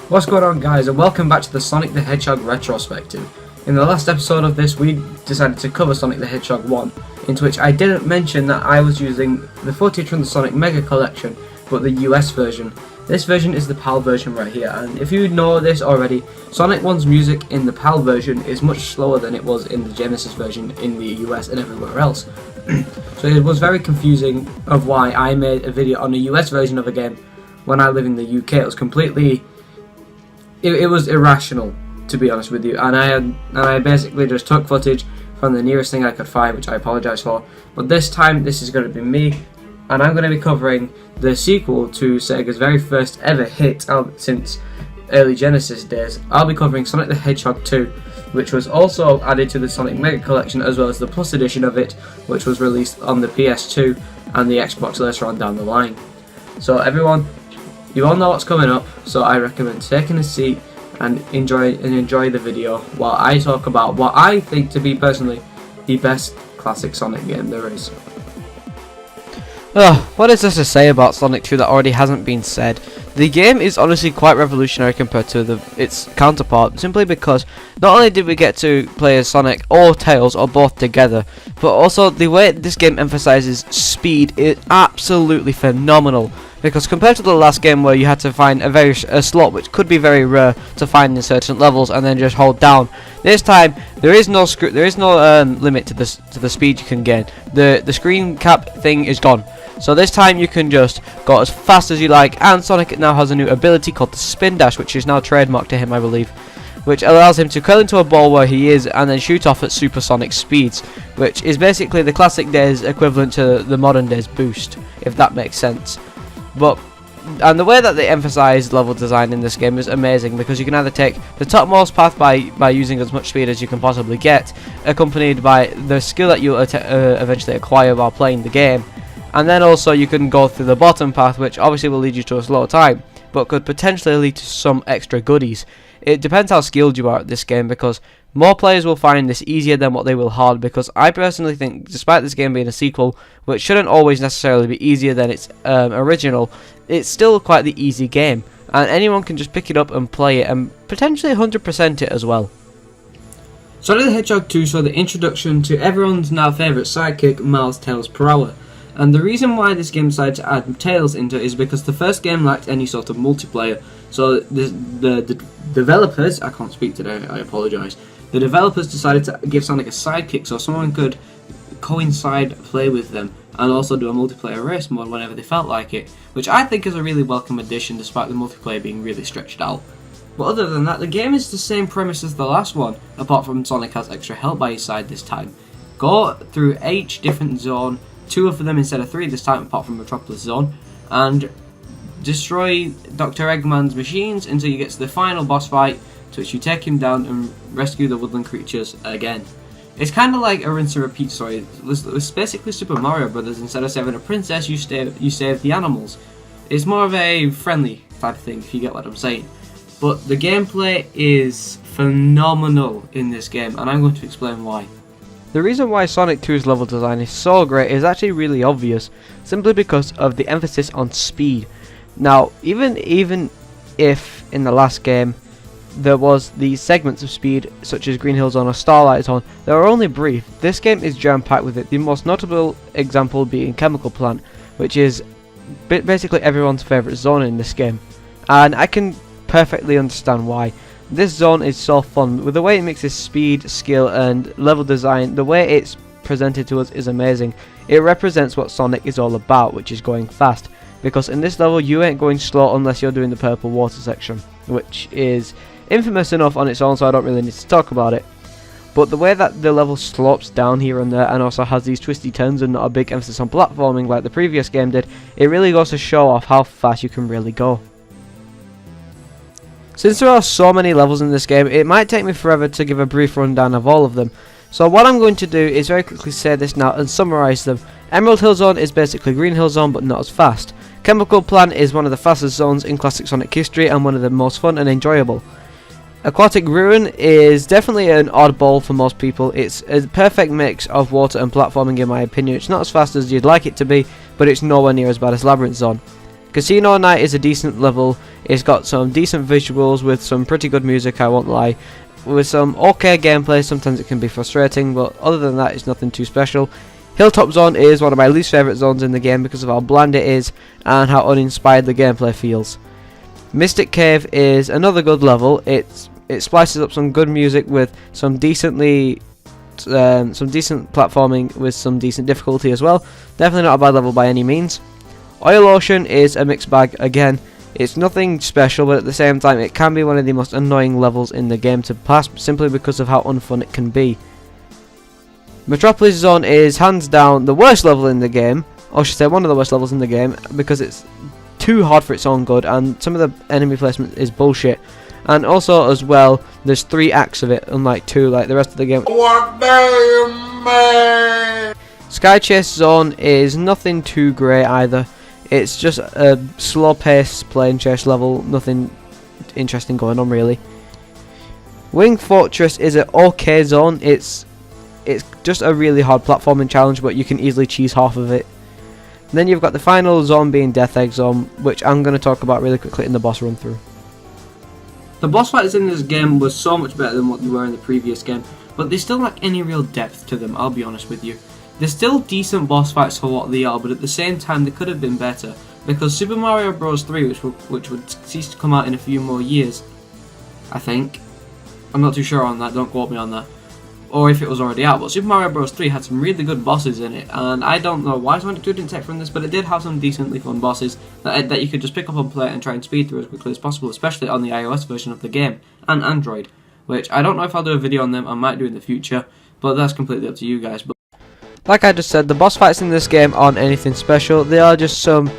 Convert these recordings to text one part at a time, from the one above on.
What's going on, guys, and welcome back to the Sonic the Hedgehog Retrospective. In the last episode of this, we decided to cover Sonic the Hedgehog 1, into which I didn't mention that I was using the footage from the Sonic Mega Collection, but the US version. This version is the PAL version right here, and if you know this already, Sonic 1's music in the PAL version is much slower than it was in the Genesis version in the US and everywhere else. So it was very confusing of why I made a video on the US version of a game when I live in the UK. It was completely... It was irrational, to be honest with you, and I basically just took footage from the nearest thing I could find, which I apologise for. But this time, this is going to be me, and I'm going to be covering the sequel to Sega's very first ever hit out since early Genesis days. I'll be covering Sonic the Hedgehog 2, which was also added to the Sonic Mega Collection, as well as the Plus edition of it, which was released on the PS2 and the Xbox later on down the line. So everyone, you all know what's coming up, so I recommend taking a seat and enjoy the video while I talk about what I think to be personally the best classic Sonic game there is. What is there to say about Sonic 2 that already hasn't been said? The game is honestly quite revolutionary compared to its counterpart, simply because not only did we get to play as Sonic or Tails or both together, but also the way this game emphasizes speed is absolutely phenomenal. Because compared to the last game where you had to find a slot which could be very rare to find in certain levels and then just hold down, this time there is no limit to the speed you can gain. The screen cap thing is gone. So this time you can just go as fast as you like, and Sonic now has a new ability called the Spin Dash, which is now trademarked to him, I believe, which allows him to curl into a ball where he is and then shoot off at supersonic speeds, which is basically the classic days equivalent to the modern days boost, if that makes sense. And the way that they emphasize level design in this game is amazing, because you can either take the topmost path by using as much speed as you can possibly get, accompanied by the skill that you'll eventually acquire while playing the game, and then also you can go through the bottom path, which obviously will lead you to a slower time, but could potentially lead to some extra goodies. It depends how skilled you are at this game, because more players will find this easier than what they will hard, because I personally think, despite this game being a sequel, which shouldn't always necessarily be easier than its original, it's still quite the easy game, and anyone can just pick it up and play it, and potentially 100% it as well. Sonic the Hedgehog 2 saw the introduction to everyone's now favourite sidekick, Miles Tails per Hour. And the reason why this game decided to add Tails into it is because the first game lacked any sort of multiplayer. So the developers, I can't speak today, I apologise. The developers decided to give Sonic a sidekick so someone could coincide play with them and also do a multiplayer race mode whenever they felt like it, which I think is a really welcome addition despite the multiplayer being really stretched out. But other than that, the game is the same premise as the last one, apart from Sonic has extra help by his side this time. Go through each different zone, 2 of them instead of 3 this time, apart from Metropolis Zone, and destroy Dr. Eggman's machines until you get to the final boss fight, to which you take him down and rescue the woodland creatures again. It's kind of like a rinse and repeat story. It's basically Super Mario Brothers. Instead of saving a princess, you save the animals. It's more of a friendly type of thing, if you get what I'm saying. But the gameplay is phenomenal in this game, and I'm going to explain why. The reason why Sonic 2's level design is so great is actually really obvious, simply because of the emphasis on speed. Now, even if in the last game there was these segments of speed, such as Green Hill Zone or Starlight Zone, they were only brief. This game is jam-packed with it, the most notable example being Chemical Plant, which is basically everyone's favourite zone in this game. And I can perfectly understand why. This zone is so fun, with the way it mixes speed, skill and level design. The way it's presented to us is amazing. It represents what Sonic is all about, which is going fast, because in this level you ain't going slow unless you're doing the purple water section, which is infamous enough on its own, so I don't really need to talk about it. But the way that the level slopes down here and there and also has these twisty turns and not a big emphasis on platforming like the previous game did, it really goes to show off how fast you can really go. Since there are so many levels in this game, it might take me forever to give a brief rundown of all of them. So what I'm going to do is very quickly say this now and summarise them. Emerald Hill Zone is basically Green Hill Zone, but not as fast. Chemical Plant is one of the fastest zones in classic Sonic history and one of the most fun and enjoyable. Aquatic Ruin is definitely an oddball for most people. It's a perfect mix of water and platforming in my opinion. It's not as fast as you'd like it to be, but it's nowhere near as bad as Labyrinth Zone. Casino Night is a decent level. It's got some decent visuals with some pretty good music, I won't lie. With some okay gameplay, sometimes it can be frustrating, but other than that, it's nothing too special. Hilltop Zone is one of my least favourite zones in the game because of how bland it is and how uninspired the gameplay feels. Mystic Cave is another good level. It splices up some good music with some decent platforming with some decent difficulty as well. Definitely not a bad level by any means. Oil Ocean is a mixed bag again. It's nothing special, but at the same time it can be one of the most annoying levels in the game to pass simply because of how unfun it can be. Metropolis Zone is hands down the worst level in the game, or I should say one of the worst levels in the game, because it's too hard for its own good and some of the enemy placement is bullshit. And also as well, there's 3 acts of it, unlike 2 like the rest of the game. What do you mean? Sky Chase Zone is nothing too great either. It's just a slow paced plane chase level, nothing interesting going on really. Wing Fortress is an okay zone. It's just a really hard platforming challenge, but you can easily cheese half of it. And then you've got the final zone being Death Egg Zone, which I'm going to talk about really quickly in the boss run through. The boss fights in this game were so much better than what they were in the previous game, but they still lack any real depth to them, I'll be honest with you. They're still decent boss fights for what they are, but at the same time they could have been better, because Super Mario Bros. 3, which would cease to come out in a few more years, I think. I'm not too sure on that, don't quote me on that. Or if it was already out, but Super Mario Bros. 3 had some really good bosses in it, and I don't know why Sonic 2 didn't take from this, but it did have some decently fun bosses that you could just pick up and play and try and speed through as quickly as possible, especially on the iOS version of the game, and Android, which I don't know if I'll do a video on them, I might do in the future, but that's completely up to you guys. But like I just said, the boss fights in this game aren't anything special, they are just some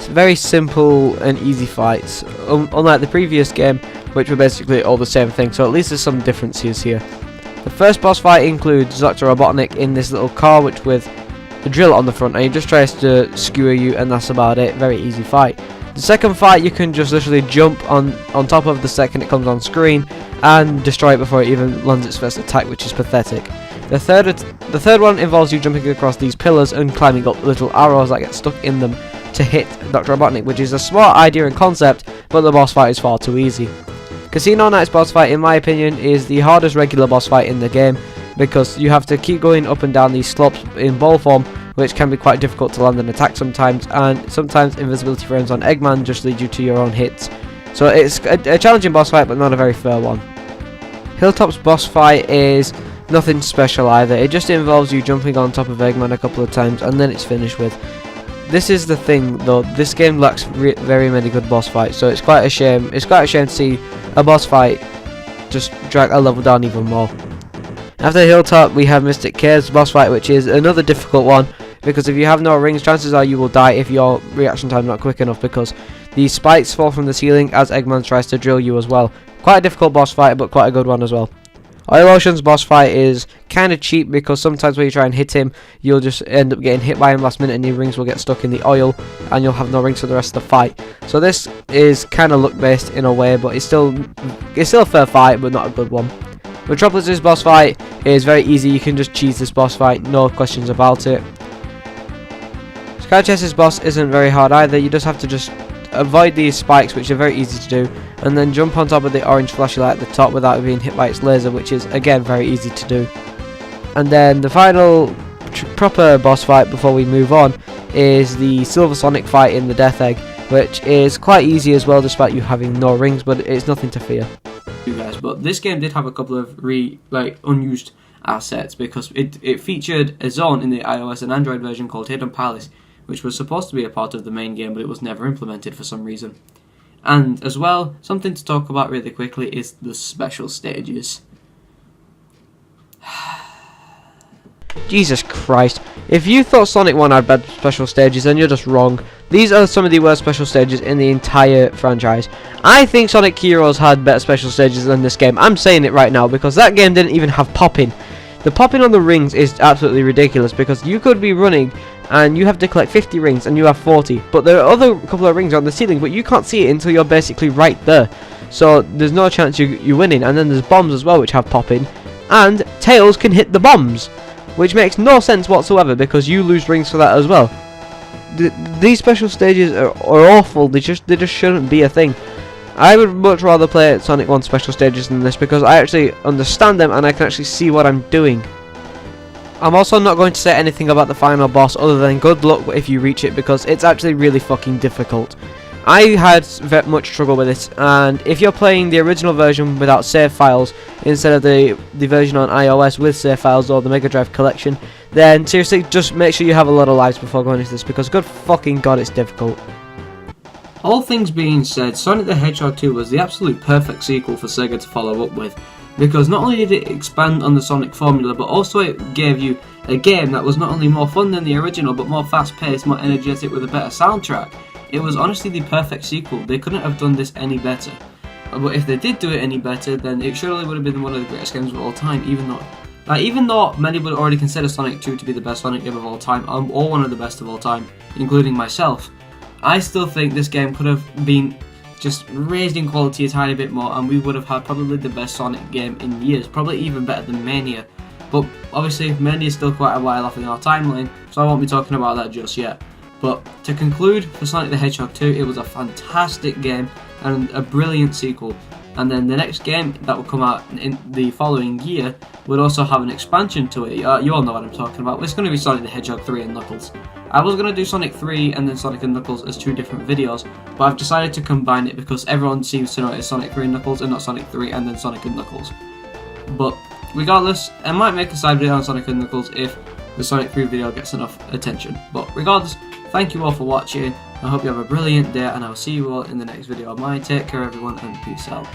very simple and easy fights, unlike the previous game, which were basically all the same thing, so at least there's some differences here. The first boss fight includes Dr. Robotnik in this little car with a drill on the front, and he just tries to skewer you, and that's about it. Very easy fight. The second fight, you can just literally jump on top of the second it comes on screen and destroy it before it even lands its first attack, which is pathetic. The third one involves you jumping across these pillars and climbing up little arrows that get stuck in them to hit Dr. Robotnik, which is a smart idea and concept, but the boss fight is far too easy. Casino Night's boss fight, in my opinion, is the hardest regular boss fight in the game, because you have to keep going up and down these slopes in ball form, which can be quite difficult to land an attack sometimes, and sometimes invisibility frames on Eggman just lead you to your own hits. So it's a challenging boss fight, but not a very fair one. Hilltop's boss fight is nothing special either. It just involves you jumping on top of Eggman a couple of times, and then it's finished with. This is the thing though, this game lacks very many good boss fights, so it's quite a shame. It's quite a shame to see a boss fight just drag a level down even more. After Hilltop, we have Mystic Cave's boss fight, which is another difficult one, because if you have no rings, chances are you will die if your reaction time is not quick enough, because these spikes fall from the ceiling as Eggman tries to drill you as well. Quite a difficult boss fight, but quite a good one as well. Oil Ocean's boss fight is kind of cheap, because sometimes when you try and hit him, you'll just end up getting hit by him last minute and your rings will get stuck in the oil and you'll have no rings for the rest of the fight. So this is kind of luck based in a way, but it's still a fair fight, but not a good one. Metropolis' boss fight is very easy. You can just cheese this boss fight, no questions about it. Sky Chase's boss isn't very hard either. You just have to avoid these spikes, which are very easy to do, and then jump on top of the orange flashy light at the top without being hit by its laser, which is again very easy to do. And then the final proper boss fight before we move on is the Silver Sonic fight in the Death Egg, which is quite easy as well, despite you having no rings, but it's nothing to fear. You guys, but this game did have a couple of unused assets, because it featured a zone in the iOS and Android version called Hidden Palace, which was supposed to be a part of the main game, but it was never implemented for some reason. And as well, something to talk about really quickly is the special stages. Jesus Christ. If you thought Sonic 1 had bad special stages, then you're just wrong. These are some of the worst special stages in the entire franchise. I think Sonic Heroes had better special stages than this game. I'm saying it right now, because that game didn't even have popping. The popping on the rings is absolutely ridiculous, because you could be running and you have to collect 50 rings and you have 40, but there are other couple of rings on the ceiling, but you can't see it until you're basically right there, so there's no chance you're winning. And then there's bombs as well, which have popping, and Tails can hit the bombs, which makes no sense whatsoever, because you lose rings for that as well. these special stages are awful. They just shouldn't be a thing. I would much rather play Sonic 1 special stages than this, because I actually understand them and I can actually see what I'm doing. I'm also not going to say anything about the final boss other than good luck if you reach it, because it's actually really fucking difficult. I had much trouble with it, and if you're playing the original version without save files instead of the version on iOS with save files or the Mega Drive collection, then seriously just make sure you have a lot of lives before going into this, because good fucking god, it's difficult. All things being said, Sonic the Hedgehog 2 was the absolute perfect sequel for Sega to follow up with, because not only did it expand on the Sonic formula, but also it gave you a game that was not only more fun than the original, but more fast-paced, more energetic, with a better soundtrack. It was honestly the perfect sequel. They couldn't have done this any better. But if they did do it any better, then it surely would have been one of the greatest games of all time, even though many would already consider Sonic 2 to be the best Sonic game of all time, or one of the best of all time, including myself. I still think this game could have been just raised in quality a tiny bit more, and we would have had probably the best Sonic game in years, probably even better than Mania. But obviously Mania is still quite a while off in our timeline, so I won't be talking about that just yet. But to conclude, for Sonic the Hedgehog 2, it was a fantastic game and a brilliant sequel. And then the next game that will come out in the following year would also have an expansion to it. You all know what I'm talking about. It's going to be Sonic the Hedgehog 3 and Knuckles. I was going to do Sonic 3 and then Sonic and Knuckles as two different videos, but I've decided to combine it because everyone seems to know it's Sonic 3 and Knuckles and not Sonic 3 and then Sonic and Knuckles. But regardless, I might make a side video on Sonic and Knuckles if the Sonic 3 video gets enough attention. But regardless, thank you all for watching. I hope you have a brilliant day, and I'll see you all in the next video of mine. Take care everyone, and peace out.